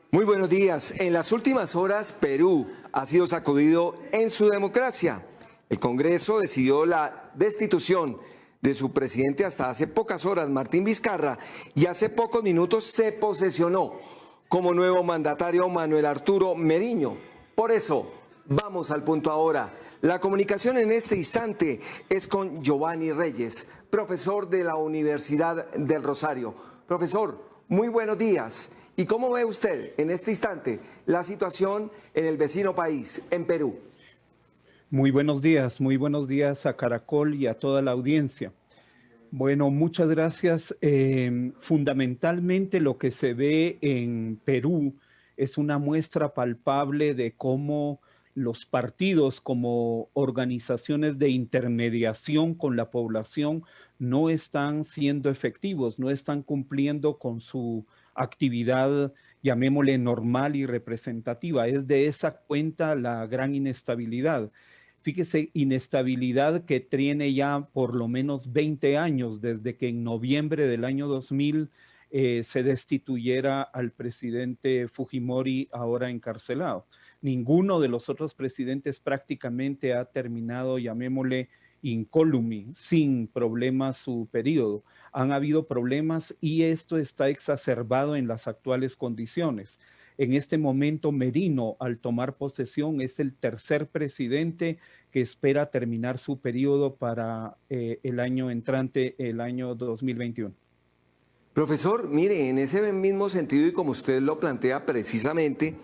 Muy buenos días. En las últimas horas, Perú ha sido sacudido en su democracia. El Congreso decidió la destitución de su presidente hasta hace pocas horas, Martín Vizcarra, y hace pocos minutos se posesionó como nuevo mandatario Manuel Arturo Meriño. Por eso, vamos al punto ahora. La comunicación en este instante es con Giovanni Reyes, profesor de la Universidad del Rosario. Profesor, muy buenos días. ¿Y cómo ve usted en este instante la situación en el vecino país, en Perú? Muy buenos días a Caracol y a toda la audiencia. Bueno, muchas gracias. Fundamentalmente lo que se ve en Perú es una muestra palpable de cómo los partidos como organizaciones de intermediación con la población no están siendo efectivos, no están cumpliendo con su actividad, llamémosle normal y representativa. Es de esa cuenta la gran inestabilidad. Fíjese, inestabilidad que tiene ya por lo menos 20 años, desde que en noviembre del año 2000 se destituyera al presidente Fujimori, ahora encarcelado. Ninguno de los otros presidentes prácticamente ha terminado, llamémosle, incólume, sin problemas su periodo. Han habido problemas y esto está exacerbado en las actuales condiciones. En este momento, Merino, al tomar posesión, es el tercer presidente que espera terminar su periodo para el año entrante, el año 2021. Profesor, mire, en ese mismo sentido y como usted lo plantea precisamente,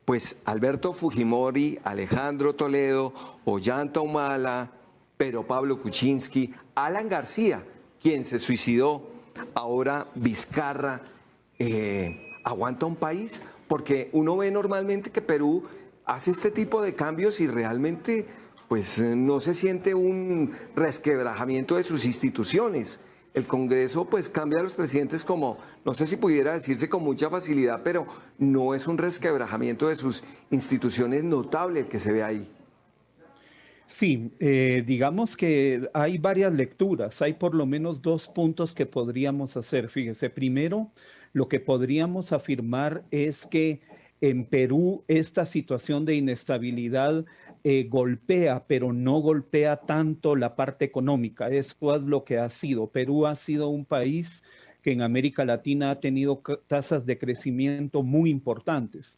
pues Alberto Fujimori, Alejandro Toledo, Ollanta Humala, Pedro Pablo Kuczynski, Alan García, quien se suicidó, ahora Vizcarra, ¿aguanta un país? Porque uno ve normalmente que Perú hace este tipo de cambios y realmente pues no se siente un resquebrajamiento de sus instituciones. El Congreso pues cambia a los presidentes como, no sé si pudiera decirse con mucha facilidad, pero no es un resquebrajamiento de sus instituciones notable el que se ve ahí. Sí, digamos que hay varias lecturas, hay por lo menos dos puntos que podríamos hacer. Fíjese, primero, lo que podríamos afirmar es que en Perú esta situación de inestabilidad golpea, pero no golpea tanto la parte económica. Eso es lo que ha sido. Perú ha sido un país que en América Latina ha tenido tasas de crecimiento muy importantes.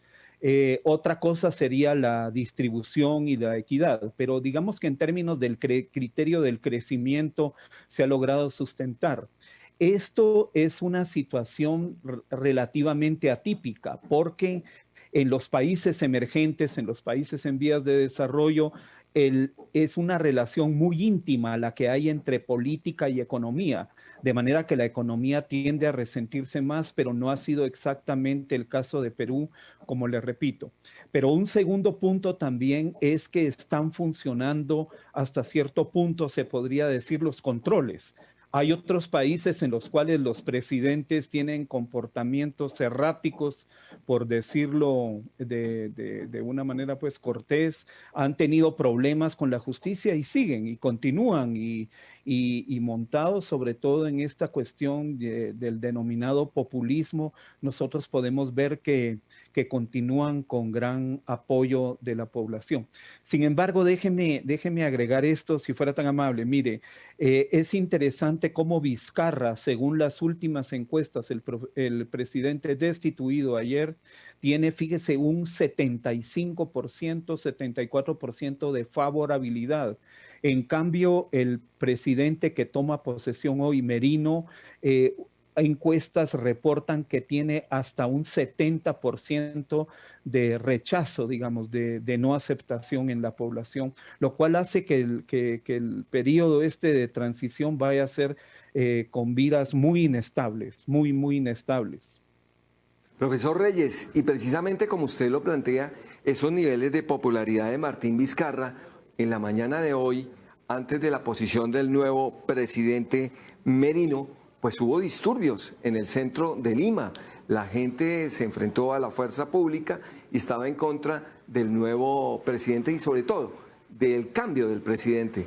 Otra cosa sería la distribución y la equidad, pero digamos que en términos del criterio del crecimiento se ha logrado sustentar. Esto es una situación relativamente atípica porque en los países emergentes, en los países en vías de desarrollo, es una relación muy íntima la que hay entre política y economía, de manera que la economía tiende a resentirse más, pero no ha sido exactamente el caso de Perú, como le repito. Pero un segundo punto también es que están funcionando hasta cierto punto, se podría decir, los controles. Hay otros países en los cuales los presidentes tienen comportamientos erráticos, por decirlo de una manera pues cortés, han tenido problemas con la justicia y siguen y continúan y montados sobre todo en esta cuestión del denominado populismo, nosotros podemos ver que continúan con gran apoyo de la población. Sin embargo, déjeme agregar esto, si fuera tan amable. Mire, es interesante cómo Vizcarra, según las últimas encuestas, el presidente destituido ayer, tiene, fíjese, un 75%, 74% de favorabilidad. En cambio, el presidente que toma posesión hoy, Merino, encuestas reportan que tiene hasta un 70% de rechazo, digamos, de no aceptación en la población, lo cual hace que el periodo este de transición vaya a ser con vidas muy inestables, muy inestables. Profesor Reyes, y precisamente como usted lo plantea, esos niveles de popularidad de Martín Vizcarra en la mañana de hoy, antes de la posición del nuevo presidente Merino, pues hubo disturbios en el centro de Lima. La gente se enfrentó a la fuerza pública y estaba en contra del nuevo presidente y sobre todo del cambio del presidente.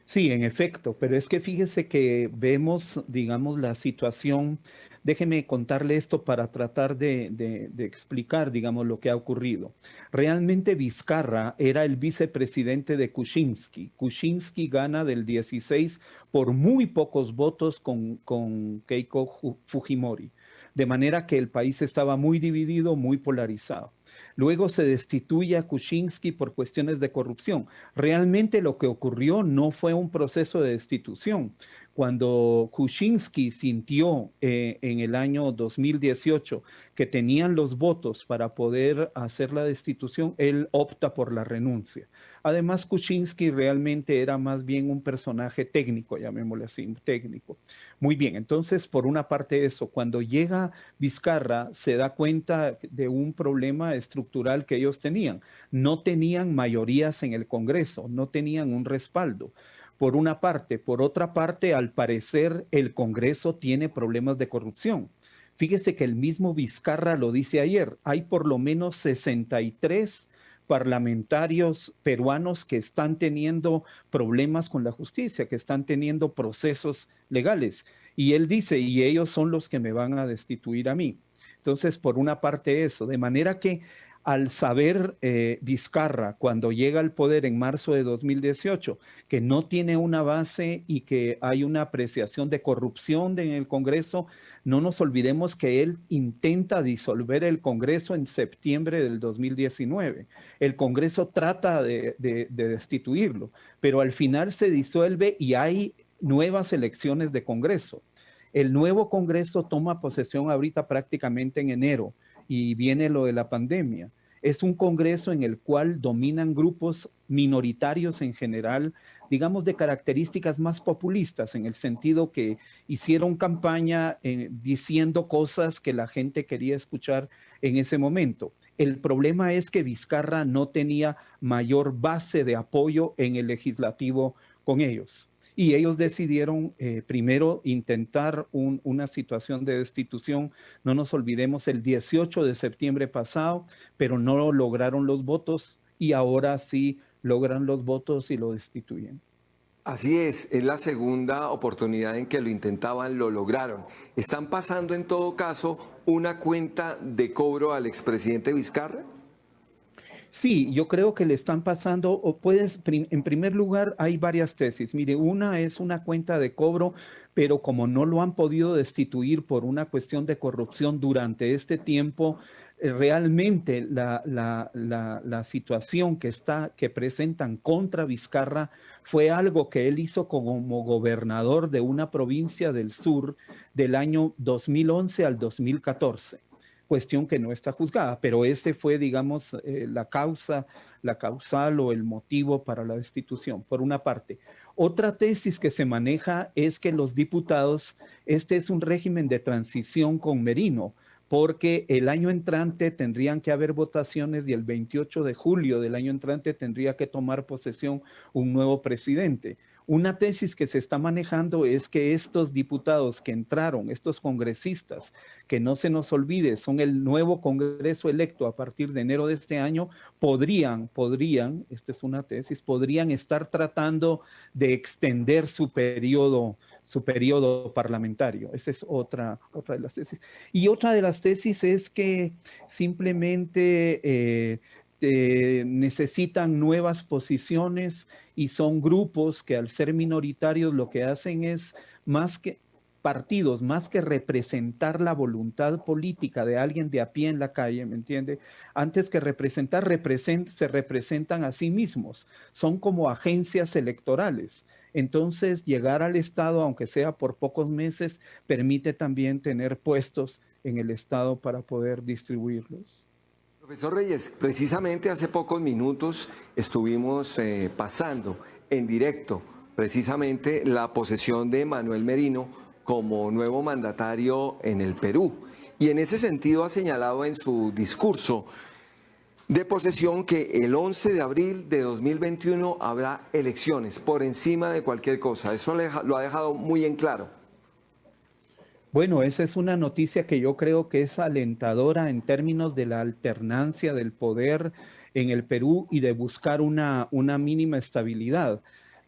Sí, en efecto, pero es que fíjese que vemos, digamos, la situación déjeme contarle esto para tratar de explicar, digamos, lo que ha ocurrido. Realmente Vizcarra era el vicepresidente de Kuczynski. Kuczynski gana del 16 por muy pocos votos con Keiko Fujimori. De manera que el país estaba muy dividido, muy polarizado. Luego se destituye a Kuczynski por cuestiones de corrupción. Realmente lo que ocurrió no fue un proceso de destitución. Cuando Kuczynski sintió en el año 2018 que tenían los votos para poder hacer la destitución, él opta por la renuncia. Además, Kuczynski realmente era más bien un personaje técnico, llamémosle así, un técnico. Muy bien, entonces, por una parte eso, cuando llega Vizcarra se da cuenta de un problema estructural que ellos tenían. No tenían mayorías en el Congreso, no tenían un respaldo. Por una parte. Por otra parte, al parecer, el Congreso tiene problemas de corrupción. Fíjese que el mismo Vizcarra lo dice ayer. Hay por lo menos 63 parlamentarios peruanos que están teniendo problemas con la justicia, que están teniendo procesos legales. Y él dice, y ellos son los que me van a destituir a mí. Entonces, por una parte eso, de manera que al saber Vizcarra, cuando llega al poder en marzo de 2018, que no tiene una base y que hay una apreciación de corrupción en el Congreso, no nos olvidemos que él intenta disolver el Congreso en septiembre del 2019. El Congreso trata de destituirlo, pero al final se disuelve y hay nuevas elecciones de Congreso. El nuevo Congreso toma posesión ahorita prácticamente en enero y viene lo de la pandemia. Es un Congreso en el cual dominan grupos minoritarios en general, digamos de características más populistas, en el sentido que hicieron campaña diciendo cosas que la gente quería escuchar en ese momento. El problema es que Vizcarra no tenía mayor base de apoyo en el legislativo con ellos. Y ellos decidieron primero intentar una situación de destitución, no nos olvidemos, el 18 de septiembre pasado, pero no lograron los votos y ahora sí logran los votos y lo destituyen. Así es la segunda oportunidad en que lo intentaban, lo lograron. ¿Están pasando en todo caso una cuenta de cobro al expresidente Vizcarra? Sí, yo creo que le están pasando, en primer lugar, hay varias tesis. Mire, una es una cuenta de cobro, pero como no lo han podido destituir por una cuestión de corrupción durante este tiempo, realmente la situación que presentan contra Vizcarra fue algo que él hizo como gobernador de una provincia del sur del año 2011 al 2014, cuestión que no está juzgada, pero ese fue, digamos, la causal o el motivo para la destitución, por una parte. Otra tesis que se maneja es que los diputados, este es un régimen de transición con Merino, porque el año entrante tendrían que haber votaciones y el 28 de julio del año entrante tendría que tomar posesión un nuevo presidente. Una tesis que se está manejando es que estos diputados que entraron, estos congresistas, que no se nos olvide, son el nuevo Congreso electo a partir de enero de este año, podrían, esta es una tesis, podrían estar tratando de extender su periodo parlamentario. Esa es otra de las tesis. Y otra de las tesis es que simplemente necesitan nuevas posiciones y son grupos que al ser minoritarios lo que hacen es más que partidos, más que representar la voluntad política de alguien de a pie en la calle, ¿me entiende? Antes que representar, se representan a sí mismos, son como agencias electorales. Entonces, llegar al Estado, aunque sea por pocos meses, permite también tener puestos en el Estado para poder distribuirlos. Profesor Reyes, precisamente hace pocos minutos estuvimos pasando en directo precisamente la posesión de Manuel Merino como nuevo mandatario en el Perú. Y en ese sentido ha señalado en su discurso de posesión que el 11 de abril de 2021 habrá elecciones por encima de cualquier cosa. Eso lo ha dejado muy en claro. Bueno, esa es una noticia que yo creo que es alentadora en términos de la alternancia del poder en el Perú y de buscar una mínima estabilidad.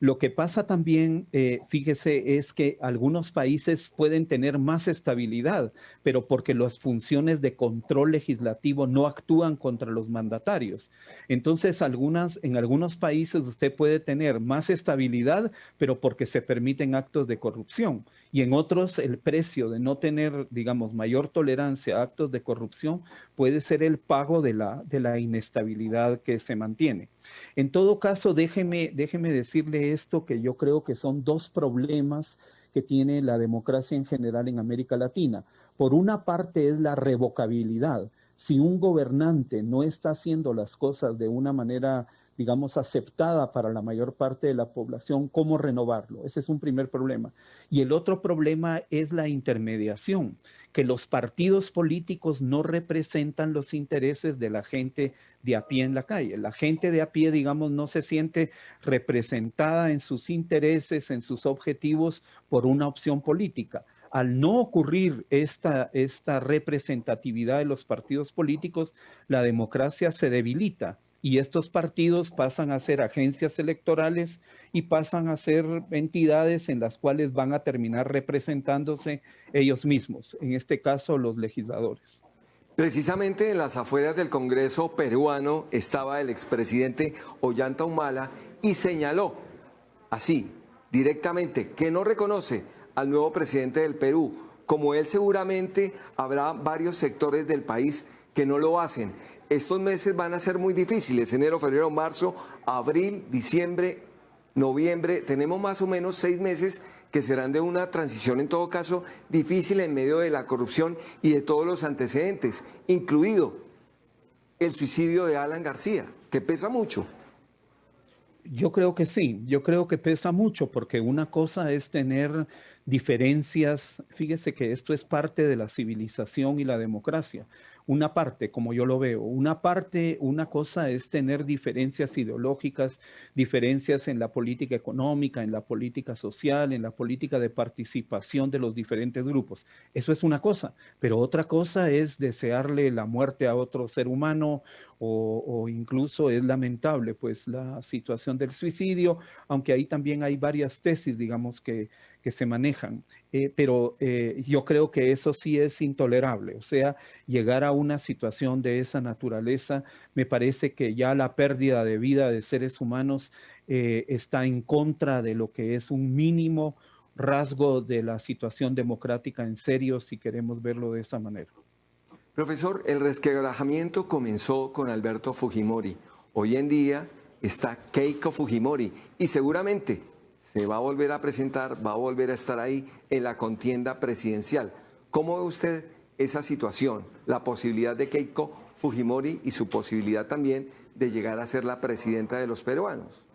Lo que pasa también, fíjese, es que algunos países pueden tener más estabilidad, pero porque las funciones de control legislativo no actúan contra los mandatarios. Entonces, en algunos países usted puede tener más estabilidad, pero porque se permiten actos de corrupción. Y en otros, el precio de no tener, digamos, mayor tolerancia a actos de corrupción puede ser el pago de la inestabilidad que se mantiene. En todo caso, déjeme decirle esto, que yo creo que son dos problemas que tiene la democracia en general en América Latina. Por una parte es la revocabilidad. Si un gobernante no está haciendo las cosas de una manera, digamos, aceptada para la mayor parte de la población, ¿cómo renovarlo? Ese es un primer problema. Y el otro problema es la intermediación, que los partidos políticos no representan los intereses de la gente de a pie en la calle. La gente de a pie, digamos, no se siente representada en sus intereses, en sus objetivos por una opción política. Al no ocurrir esta representatividad de los partidos políticos, la democracia se debilita y estos partidos pasan a ser agencias electorales y pasan a ser entidades en las cuales van a terminar representándose ellos mismos, en este caso los legisladores. Precisamente en las afueras del Congreso peruano estaba el expresidente Ollanta Humala y señaló así, directamente, que no reconoce al nuevo presidente del Perú. Como él, seguramente habrá varios sectores del país que no lo hacen. Estos meses van a ser muy difíciles, enero, febrero, marzo, abril, diciembre, noviembre. Tenemos más o menos 6 meses que serán de una transición, en todo caso, difícil en medio de la corrupción y de todos los antecedentes, incluido el suicidio de Alan García, que pesa mucho. Yo creo que sí, yo creo que pesa mucho porque una cosa es tener diferencias, fíjese que esto es parte de la civilización y la democracia, una parte, como yo lo veo, una parte, una cosa es tener diferencias ideológicas, diferencias en la política económica, en la política social, en la política de participación de los diferentes grupos. Eso es una cosa, pero otra cosa es desearle la muerte a otro ser humano o incluso es lamentable pues la situación del suicidio, aunque ahí también hay varias tesis, digamos, que se manejan. Pero yo creo que eso sí es intolerable, o sea, llegar a una situación de esa naturaleza, me parece que ya la pérdida de vida de seres humanos está en contra de lo que es un mínimo rasgo de la situación democrática en serio, si queremos verlo de esa manera. Profesor, el resquebrajamiento comenzó con Alberto Fujimori. Hoy en día está Keiko Fujimori y seguramente se va a volver a presentar, va a volver a estar ahí en la contienda presidencial. ¿Cómo ve usted esa situación, la posibilidad de Keiko Fujimori y su posibilidad también de llegar a ser la presidenta de los peruanos?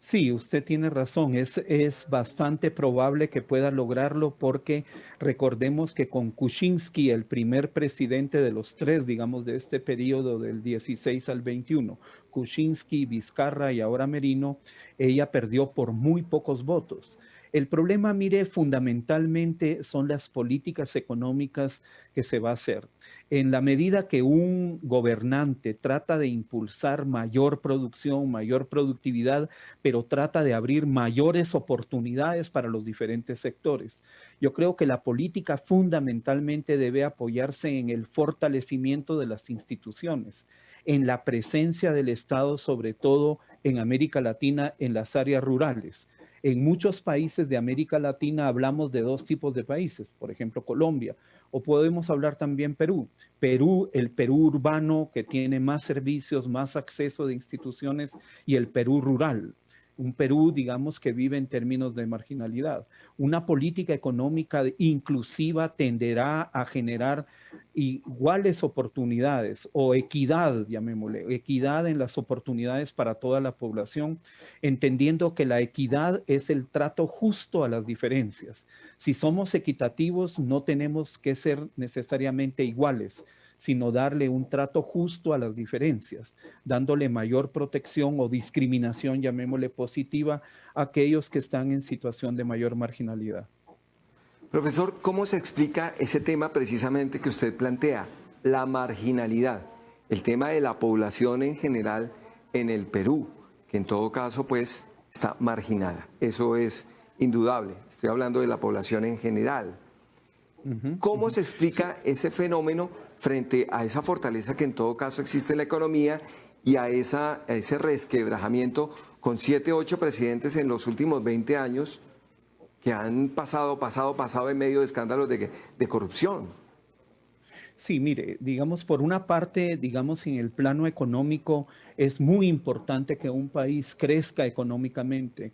Sí, usted tiene razón, es bastante probable que pueda lograrlo porque recordemos que con Kuczynski, el primer presidente de los tres, digamos, de este periodo del 16 al 21, Kuczynski, Vizcarra y ahora Merino, ella perdió por muy pocos votos. El problema, mire, fundamentalmente son las políticas económicas que se va a hacer. En la medida que un gobernante trata de impulsar mayor producción, mayor productividad, pero trata de abrir mayores oportunidades para los diferentes sectores. Yo creo que la política fundamentalmente debe apoyarse en el fortalecimiento de las instituciones, en la presencia del Estado, sobre todo en América Latina, en las áreas rurales. En muchos países de América Latina hablamos de dos tipos de países, por ejemplo Colombia, o podemos hablar también Perú. Perú, el Perú urbano que tiene más servicios, más acceso de instituciones y el Perú rural. Un Perú, digamos, que vive en términos de marginalidad. Una política económica inclusiva tenderá a generar iguales oportunidades o equidad, llamémosle, equidad en las oportunidades para toda la población, entendiendo que la equidad es el trato justo a las diferencias. Si somos equitativos, no tenemos que ser necesariamente iguales, sino darle un trato justo a las diferencias, dándole mayor protección o discriminación, llamémosle positiva, a aquellos que están en situación de mayor marginalidad. Profesor, ¿cómo se explica ese tema precisamente que usted plantea, la marginalidad, el tema de la población en general en el Perú, que en todo caso pues está marginada. Eso es indudable. Estoy hablando de la población en general. Ujú, ¿Cómo ujú. se explica ese fenómeno frente a esa fortaleza que en todo caso existe en la economía y a ese resquebrajamiento con 7, 8 presidentes en los últimos 20 años que han pasado en medio de escándalos de corrupción? Sí, mire, digamos, por una parte, digamos, en el plano económico, es muy importante que un país crezca económicamente,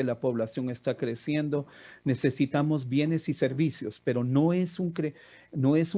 la población está creciendo, necesitamos bienes y servicios, pero no es un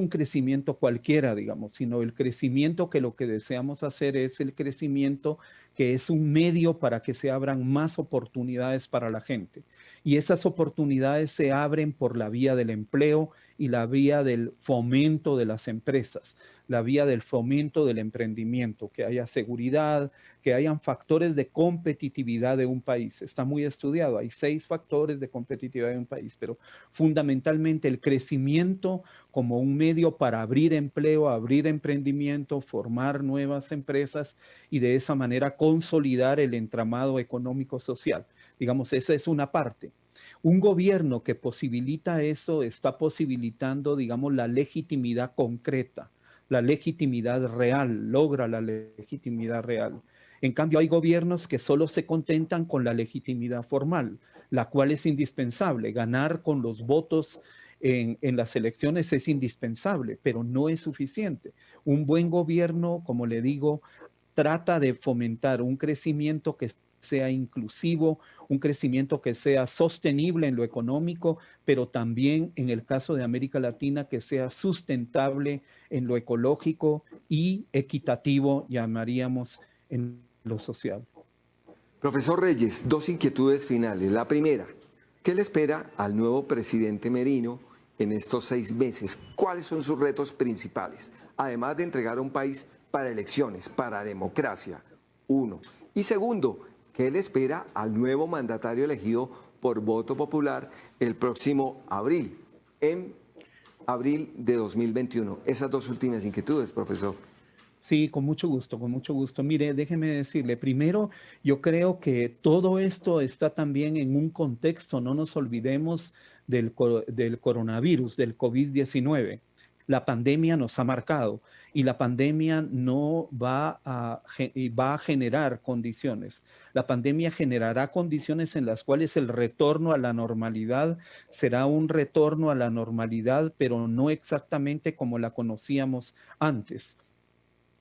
crecimiento cualquiera, digamos, sino el crecimiento que lo que deseamos hacer es el crecimiento que es un medio para que se abran más oportunidades para la gente. Y esas oportunidades se abren por la vía del empleo y la vía del fomento de las empresas, la vía del fomento del emprendimiento, que haya seguridad, que hayan factores de competitividad de un país. Está muy estudiado, hay 6 factores de competitividad de un país, pero fundamentalmente el crecimiento como un medio para abrir empleo, abrir emprendimiento, formar nuevas empresas y de esa manera consolidar el entramado económico social. Digamos, esa es una parte. Un gobierno que posibilita eso está posibilitando, digamos, la legitimidad concreta, la legitimidad real, logra la legitimidad real. En cambio, hay gobiernos que solo se contentan con la legitimidad formal, la cual es indispensable. Ganar con los votos en las elecciones es indispensable, pero no es suficiente. Un buen gobierno, como le digo, trata de fomentar un crecimiento que sea inclusivo, un crecimiento que sea sostenible en lo económico, pero también en el caso de América Latina que sea sustentable en lo ecológico y equitativo, llamaríamos, en lo social. Profesor Reyes, 2 inquietudes finales. La primera, ¿qué le espera al nuevo presidente Merino en estos 6 meses? ¿Cuáles son sus retos principales? Además de entregar un país para elecciones, para democracia, uno. Y segundo, ¿qué le espera al nuevo mandatario elegido por voto popular el próximo abril, en abril de 2021? Esas 2 últimas inquietudes, profesor. Sí, con mucho gusto, con mucho gusto. Mire, déjeme decirle, primero, yo creo que todo esto está también en un contexto, no nos olvidemos del coronavirus, del COVID-19. La pandemia nos ha marcado y la pandemia no va a generar condiciones. La pandemia generará condiciones en las cuales el retorno a la normalidad será un retorno a la normalidad, pero no exactamente como la conocíamos antes.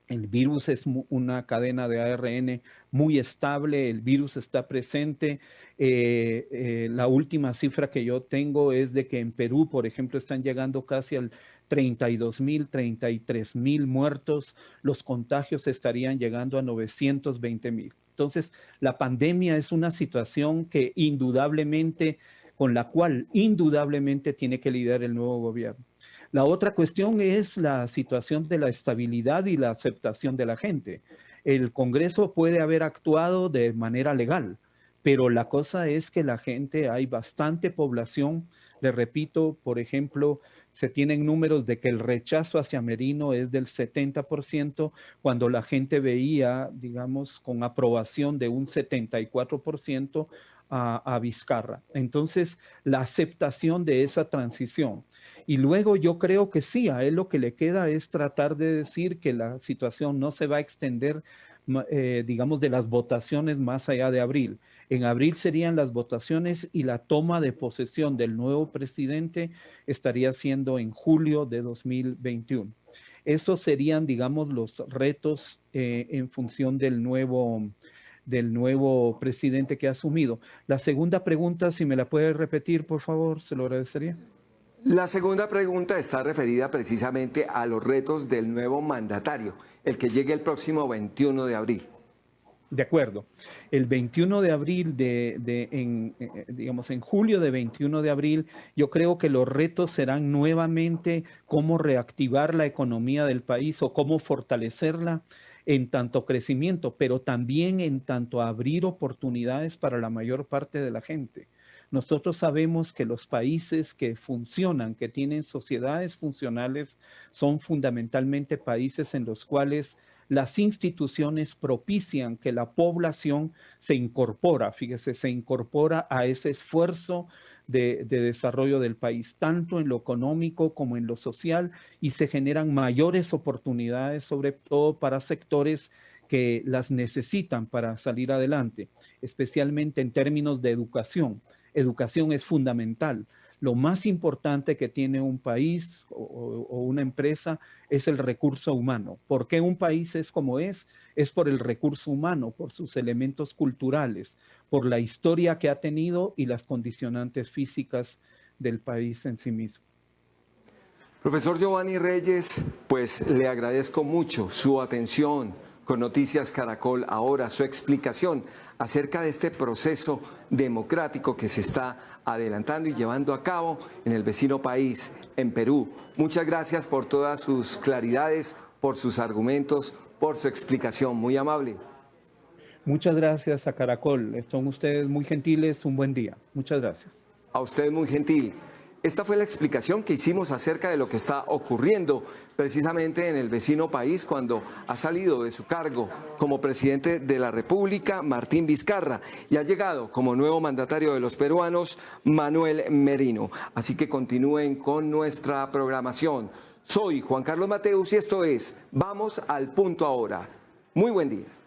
El virus es una cadena de ARN muy estable, el virus está presente. La última cifra que yo tengo es de que en Perú, por ejemplo, están llegando casi al 32.000, 33.000 muertos. Los contagios estarían llegando a 920.000. Entonces, la pandemia es una situación que indudablemente, con la cual indudablemente tiene que lidiar el nuevo gobierno. La otra cuestión es la situación de la estabilidad y la aceptación de la gente. El Congreso puede haber actuado de manera legal, pero la cosa es que la gente, hay bastante población, le repito, por ejemplo, se tienen números de que el rechazo hacia Merino es del 70%, cuando la gente veía, digamos, con aprobación de un 74% a Vizcarra. Entonces, la aceptación de esa transición. Y luego yo creo que sí, a él lo que le queda es tratar de decir que la situación no se va a extender, digamos, de las votaciones más allá de abril. En abril serían las votaciones y la toma de posesión del nuevo presidente estaría siendo en julio de 2021. Esos serían, digamos, los retos en función del nuevo presidente que ha asumido. La segunda pregunta, si me la puede repetir, por favor, se lo agradecería. La segunda pregunta está referida precisamente a los retos del nuevo mandatario, el que llegue el próximo 21 de abril. De acuerdo. El 21 de abril, digamos, en julio de 21 de abril, yo creo que los retos serán nuevamente cómo reactivar la economía del país o cómo fortalecerla en tanto crecimiento, pero también en tanto abrir oportunidades para la mayor parte de la gente. Nosotros sabemos que los países que funcionan, que tienen sociedades funcionales, son fundamentalmente países en los cuales las instituciones propician que la población se incorpora, fíjese, se incorpora a ese esfuerzo de desarrollo del país, tanto en lo económico como en lo social, y se generan mayores oportunidades, sobre todo para sectores que las necesitan para salir adelante, especialmente en términos de educación. Educación es fundamental. Lo más importante que tiene un país o una empresa es el recurso humano. ¿Por qué un país es como es? Es por el recurso humano, por sus elementos culturales, por la historia que ha tenido y las condicionantes físicas del país en sí mismo. Profesor Giovanni Reyes, pues le agradezco mucho su atención con Noticias Caracol ahora, su explicación acerca de este proceso democrático que se está adelantando y llevando a cabo en el vecino país, en Perú. Muchas gracias por todas sus claridades, por sus argumentos, por su explicación. Muy amable. Muchas gracias a Caracol. Son ustedes muy gentiles. Un buen día. Muchas gracias. A usted muy gentil. Esta fue la explicación que hicimos acerca de lo que está ocurriendo precisamente en el vecino país cuando ha salido de su cargo como presidente de la República, Martín Vizcarra, y ha llegado como nuevo mandatario de los peruanos, Manuel Merino. Así que continúen con nuestra programación. Soy Juan Carlos Mateus y esto es Vamos al Punto Ahora. Muy buen día.